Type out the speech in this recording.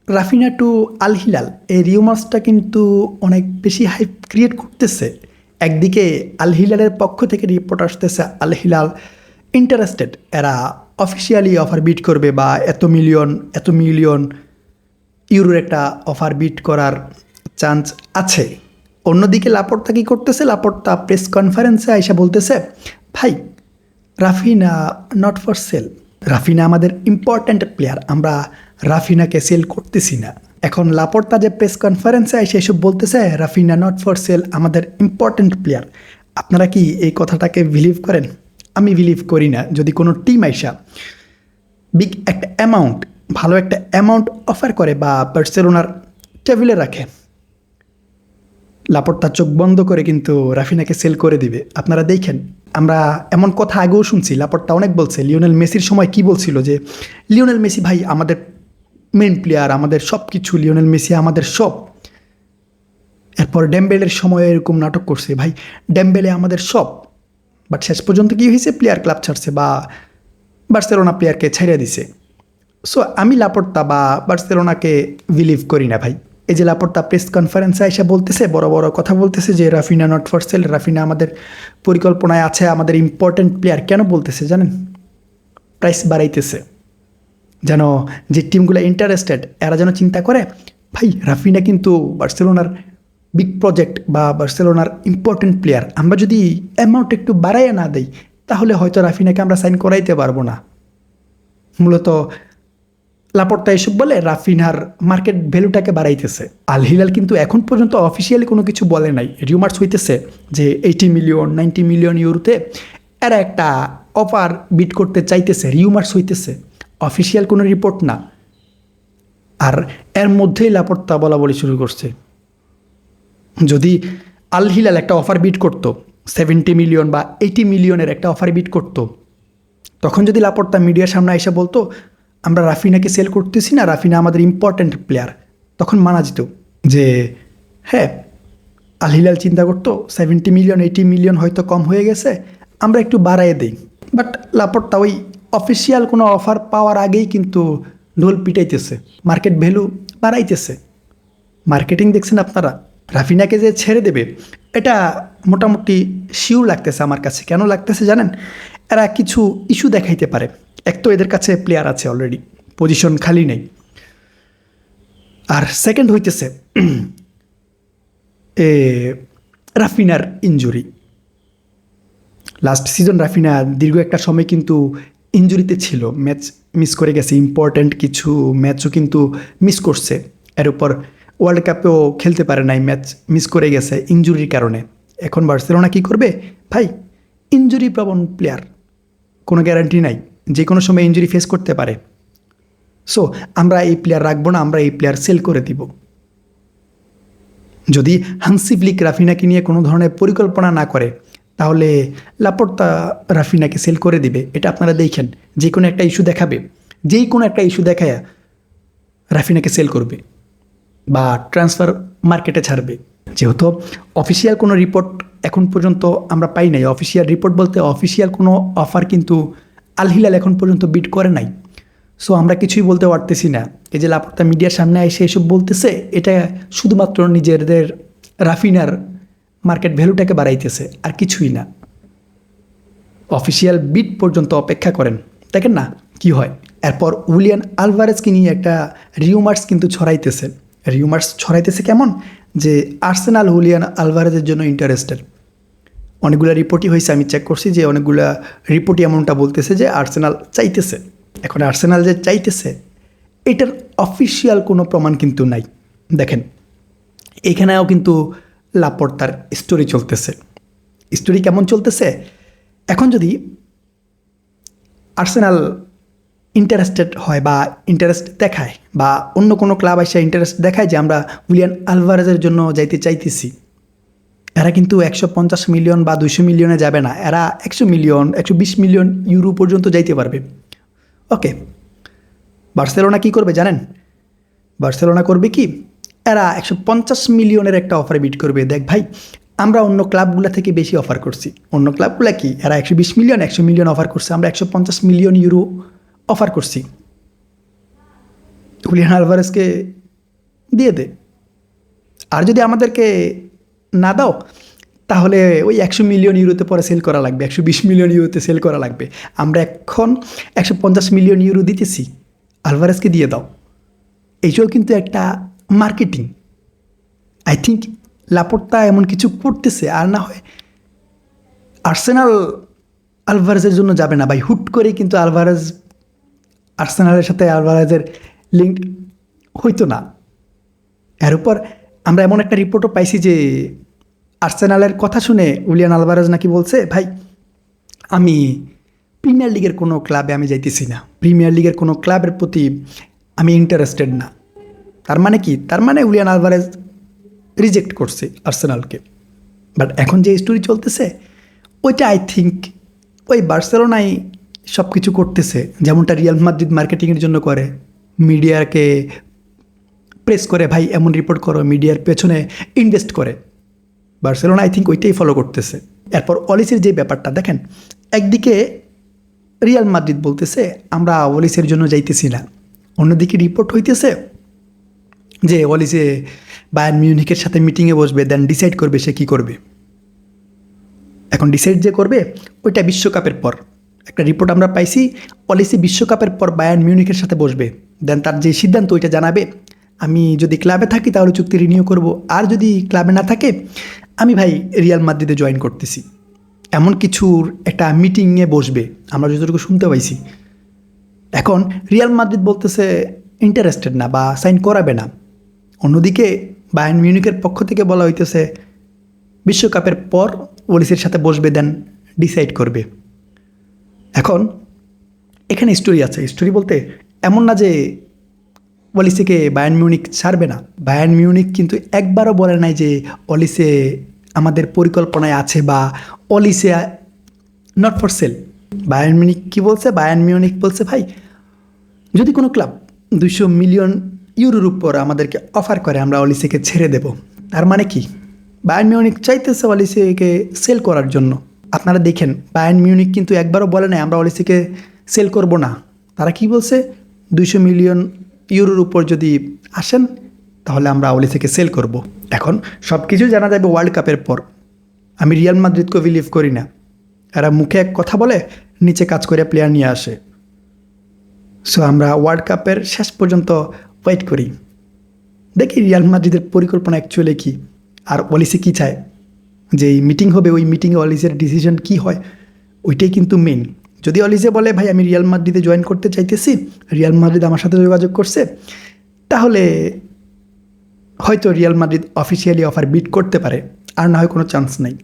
Raphinha two Al Hilal এই রিউমার্সটা কিন্তু অনেক বেশি হাইপ ক্রিয়েট করতেছে। একদিকে আল হিলালের পক্ষ থেকে রিপোর্ট আসতেছে আল হিলাল ইন্টারেস্টেড, এরা অফিসিয়ালি অফার বিট করবে বা এত মিলিয়ন ইউরোর একটা অফার বিট করার চান্স আছে। অন্যদিকে লাপোর্তা কী করতেছে, লাপোর্তা প্রেস কনফারেন্সে আইসা বলতেছে, ভাই Raphinha not for sell, Raphinha আমাদের ইম্পর্ট্যান্ট প্লেয়ার, আমরা রাফিনাকে সেল করতেছি না। এখন লাপোর্তা যে প্রেস কনফারেন্সে এসে এসব বলতেছে রাফিনা নট ফর সেল, আমাদের ইম্পর্ট্যান্ট প্লেয়ার, আপনারা কি এই কথাটাকে বিলিভ করেন? আমি বিলিভ করি না। যদি কোনো টিম আইসা বিগ একটা অ্যামাউন্ট, ভালো একটা অ্যামাউন্ট অফার করে বা বার্সেলোনার টেবিলে রাখে, লাপোর্তা চোখ বন্ধ করে কিন্তু রাফিনাকে সেল করে দিবে। আপনারা দেখেন, আমরা এমন কথা আগেও শুনছি, লাপোর্তা অনেক বলছে। লিওনেল মেসির সময় কি বলছিল যে লিওনেল মেসি ভাই আমাদের মেন প্লেয়ার, আমাদের সব কিছু, লিওনেল মেসি আমাদের সব। এরপর ডেম্বেলের সময় এরকম নাটক করছে, ভাই ডেম্বেলে আমাদের সব। বাট শেষ পর্যন্ত কী হয়েছে, প্লেয়ার ক্লাব ছাড়ছে বা বার্সেলোনা প্লেয়ারকে ছেড়ে দিছে। সো আমি লাপোর্তা বা বার্সেলোনাকে বিলিভ করি না ভাই। এই যে লাপোর্তা প্রেস কনফারেন্সে এসে বলতেছে, বড় বড় কথা বলতেছে যে Raphinha not for sell, Raphinha আমাদের পরিকল্পনায় আছে, আমাদের ইম্পর্ট্যান্ট প্লেয়ার। কেন বলতেছে জানেন? প্রাইস বাড়াইতেছে, যেন যে টিমগুলো ইন্টারেস্টেড এরা যেন চিন্তা করে, ভাই রাফিনা কিন্তু বার্সেলোনার বিগ প্রজেক্ট বা বার্সেলোনার ইম্পর্ট্যান্ট প্লেয়ার, আমরা যদি অ্যামাউন্ট একটু বাড়াইয়া না দেই তাহলে হয়তো রাফিনাকে আমরা সাইন করাইতে পারবো না। মূলত লাপোর্তা এসব বলে রাফিনার মার্কেট ভ্যালুটাকে বাড়াইতেছে। আল হিলাল কিন্তু এখন পর্যন্ত অফিসিয়ালি কোনো কিছু বলে নাই। রিউমার্স হইতেছে যে 80 মিলিয়ন 90 মিলিয়ন ইউরোতে এরা একটা অফার বিট করতে চাইতেছে, রিউমার্স হইতেছে, অফিসিয়াল কোনো রিপোর্ট না। আর এর মধ্যেই লাপোর্তা বলা বলি শুরু করছে, যদি আল হিলাল একটা অফার বিট করতো 70 মিলিয়ন বা 80 মিলিয়নের একটা অফার বিট করতো, তখন যদি লাপোর্তা মিডিয়ার সামনে এসে বলতো আমরা রাফিনাকে সেল করতেছি না, রাফিনা আমাদের ইম্পর্ট্যান্ট প্লেয়ার, তখন মানা যেত যে হ্যাঁ, আল হিলাল চিন্তা করতো 70 মিলিয়ন 80 মিলিয়ন হয়তো কম হয়ে গেছে, আমরা একটু বাড়াইয়ে দিই। বাট লাপোর্তা ওই অফিসিয়াল কোনো অফার পাওয়ার আগেই কিন্তু ঢোল পিটাইতেছে, মার্কেট ভ্যালু বাড়াইতেছে। মার্কেটিং দেখছেন আপনারা? রাফিনাকে যে ছেড়ে দেবে এটা মোটামুটি শিওর লাগতেছে আমার কাছে। কেন লাগতেছে জানেন? এরা কিছু ইস্যু দেখাইতে পারে। এক তো এদের কাছে প্লেয়ার আছে অলরেডি, পজিশন খালি নেই। আর সেকেন্ড হইতেছে এ রাফিনার ইনজুরি। লাস্ট সিজন রাফিনা দীর্ঘ একটা সময় কিন্তু ইনজুরিতে ছিল, ম্যাচ মিস করে গেছে, ইম্পর্ট্যান্ট কিছু ম্যাচও কিন্তু মিস করছে। এর উপর ওয়ার্ল্ড কাপেও খেলতে পারে নাই, ম্যাচ মিস করে গেছে ইনজুরির কারণে। এখন বার্সেলোনা কী করবে? ভাই ইনজুরি প্রবণ প্লেয়ার, কোনো গ্যারান্টি নাই, যে কোনো সময় ইনজুরি ফেস করতে পারে। সো আমরা এই প্লেয়ার রাখবো না, আমরা এই প্লেয়ার সেল করে দিব। যদি হানসি ফ্লিক রাফিনাকে নিয়ে কোনো ধরনের পরিকল্পনা না করে তাহলে লাপোর্তা রাফিনাকে সেল করে দিবে। এটা আপনারা দেখেন, যে কোনো একটা ইস্যু দেখাবে, যেই কোনো একটা ইস্যু দেখায় রাফিনাকে সেল করবে বা ট্রান্সফার মার্কেটে ছাড়বে। যেহেতু অফিসিয়াল কোনো রিপোর্ট এখন পর্যন্ত আমরা পাই নাই, অফিসিয়াল রিপোর্ট বলতে অফিসিয়াল কোনো অফার কিন্তু আল হিলাল এখন পর্যন্ত বিড করে নাই। সো আমরা কিছুই বলতে পারতেছি না। এই যে লাপোর্তা মিডিয়ার সামনে এসে এসব বলতেছে, এটা শুধুমাত্র নিজেদের রাফিনার মার্কেট ভ্যালুটাকে বাড়াইতেছে, আর কিছুই না। অফিসিয়াল বিড পর্যন্ত অপেক্ষা করেন, দেখেন না কি হয়। এরপর উলিয়ান আলভারেজকে নিয়ে একটা রিউমার্স কিন্তু ছড়াইতেছে। রিউমার্স ছড়াইতেছে কেমন? যে আর্সেনাল হুলিয়ান আলভারেজের জন্য ইন্টারেস্টেড। অনেকগুলো রিপোর্টই হয়েছে, আমি চেক করছি যে অনেকগুলো রিপোর্টই এমনটা বলতেছে যে আর্সেনাল চাইতেছে। এখন আর্সেনাল যে চাইতেছে এটার অফিসিয়াল কোনো প্রমাণ কিন্তু নাই। দেখেন এখানেও কিন্তু লাপোর্তার স্টোরি চলতেছে। স্টোরি কেমন চলতেছে? এখন যদি আর্সেনাল ইন্টারেস্টেড হয় বা ইন্টারেস্ট দেখায় বা অন্য কোনো ক্লাব এসে ইন্টারেস্ট দেখায় যে আমরা উলিয়ান আলভারেজের জন্য যাইতে চাইতেছি, এরা কিন্তু 150 মিলিয়ন বা 200 মিলিয়নে যাবে না, এরা 100 মিলিয়ন 120 মিলিয়ন ইউরো পর্যন্ত যাইতে পারবে। ওকে, বার্সেলোনা কী করবে জানেন? বার্সেলোনা করবে কি, এরা 150 মিলিয়নের একটা অফারে বিট করবে। দেখ ভাই, আমরা অন্য ক্লাবগুলো থেকে বেশি অফার করছি। অন্য ক্লাবগুলো কি, এরা 120 মিলিয়ন 100 মিলিয়ন অফার করছে, আমরা 150 মিলিয়ন ইউরো অফার করছি। হুলিয়ান আলভারেজকে দিয়ে দে। আর যদি আমাদেরকে না দাও তাহলে ওই 100 মিলিয়ন ইউরোতে পরে সেল করা লাগবে, 120 মিলিয়ন ইউরোতে সেল করা লাগবে। আমরা এখন 150 মিলিয়ন ইউরো দিতেছি, আলভারেজকে দিয়ে দাও। এইটাও কিন্তু একটা মার্কেটিং। আই থিঙ্ক লাপোর্তা এমন কিছু করতেছে, আর না হয় আর্সেনাল আলভারেজের জন্য যাবে না ভাই। হুট করে কিন্তু আর্সেনালের সাথে আলভারেজের লিঙ্ক হইতো না। এর উপর আমরা এমন একটা রিপোর্টও পাইছি যে আর্সেনালের কথা শুনে উলিয়ান আলভারেজ নাকি বলছে, ভাই আমি প্রিমিয়ার লিগের কোনো ক্লাবে আমি যাইতেছি না, প্রিমিয়ার লিগের কোনো ক্লাবের প্রতি আমি ইন্টারেস্টেড না। তার মানে কি? তার মানে উলিয়ান আলভারেজ রিজেক্ট করছে আর্সেনালকে। বাট এখন যে স্টোরি চলতেছে ওইটা আই থিঙ্ক ওই বার্সেলোনাই সব কিছু করতেছে, যেমনটা রিয়াল মাদ্রিদ মার্কেটিংয়ের জন্য করে, মিডিয়াকে প্রেস করে, ভাই এমন রিপোর্ট করো, মিডিয়ার পেছনে ইনভেস্ট করে। বার্সেলোনা আই থিঙ্ক ওইটাই ফলো করতেছে। এরপর অলিসের যে ব্যাপারটা দেখেন, একদিকে রিয়াল মাদ্রিদ বলতেছে আমরা অলিসের জন্য যাইতেছি না, অন্যদিকে রিপোর্ট হইতেছে যে অলিসে বায়ার্ন মিউনিখের সাথে মিটিংয়ে বসবে, দেন ডিসাইড করবে সে কী করবে। এখন ডিসাইড যে করবে ওইটা বিশ্বকাপের পর। একটা রিপোর্ট আমরা পাইছি, অলিসি বিশ্বকাপের পর বায়ার্ন মিউনিখের সাথে বসবে, দেন তার যে সিদ্ধান্ত ওইটা জানাবে। আমি যদি ক্লাবে থাকি তাহলে চুক্তি রিনিউ করব, আর যদি ক্লাবে না থাকে আমি ভাই রিয়াল মাদ্রিদে জয়েন করতেছি। এমন কিছুর একটা মিটিংয়ে বসবে আমরা যতটুকু শুনতে পাইছি। এখন রিয়াল মাদ্রিদ বলতেছে ইন্টারেস্টেড না বা সাইন করাবে না। অন্যদিকে বায়ার্ন মিউনিখের পক্ষ থেকে বলা হইতেছে বিশ্বকাপের পর ওলিসের সাথে বসবে, দেন ডিসাইড করবে। এখন এখানে স্টোরি আছে। স্টোরি বলতে এমন না যে অলিসেকে বায়ার্ন মিউনিখ ছাড়বে না। বায়ার্ন মিউনিখ কিন্তু একবারও বলে নাই যে অলিসে আমাদের পরিকল্পনায় আছে বা Olise not for sale. Bayern Munich কী বলছে? বায়ার্ন মিউনিখ বলছে ভাই যদি কোনো ক্লাব 200 মিলিয়ন ইউরোর উপর আমাদেরকে অফার করে আমরা অলিসেকে ছেড়ে দেব। তার মানে কি? বায়ার্ন মিউনিখ চাইতেছে অলিসেকে সেল করার জন্য। আপনারা দেখেন বায়ার্ন মিউনিখ কিন্তু একবারও বলে নাই আমরা অলিসেকে সেল করব না। তারা কি বলছে? 200 মিলিয়ন ইউরোর উপর যদি আসেন তাহলে আমরা অলিসেকে সেল করব। এখন সব কিছু জানা যাবে ওয়ার্ল্ড কাপের পর। আমি রিয়াল মাদ্রিদকে বিলিভ করি না। এরা মুখে এক কথা বলে, নিচে কাজ করে প্লেয়ার নিয়ে আসে। সো আমরা ওয়ার্ল্ড কাপের শেষ পর্যন্ত ওয়েট করি, দেখি রিয়াল মাদ্রিদের পরিকল্পনা অ্যাকচুয়ালি কী, আর অলিসে কী চায়। যে মিটিং হবে ওই মিটিংয়ে অলিসের ডিসিশন কী হয় ওইটাই কিন্তু মেইন। যদি অলিসে বলে ভাই আমি রিয়াল মাদ্রিদে জয়েন করতে চাইতেছি, রিয়াল মাদ্রিদ আমার সাথে যোগাযোগ করছে, তাহলে হয়তো Real Madrid officially offer bid করতে পারে, আর না হয় কোনো চান্স নেই।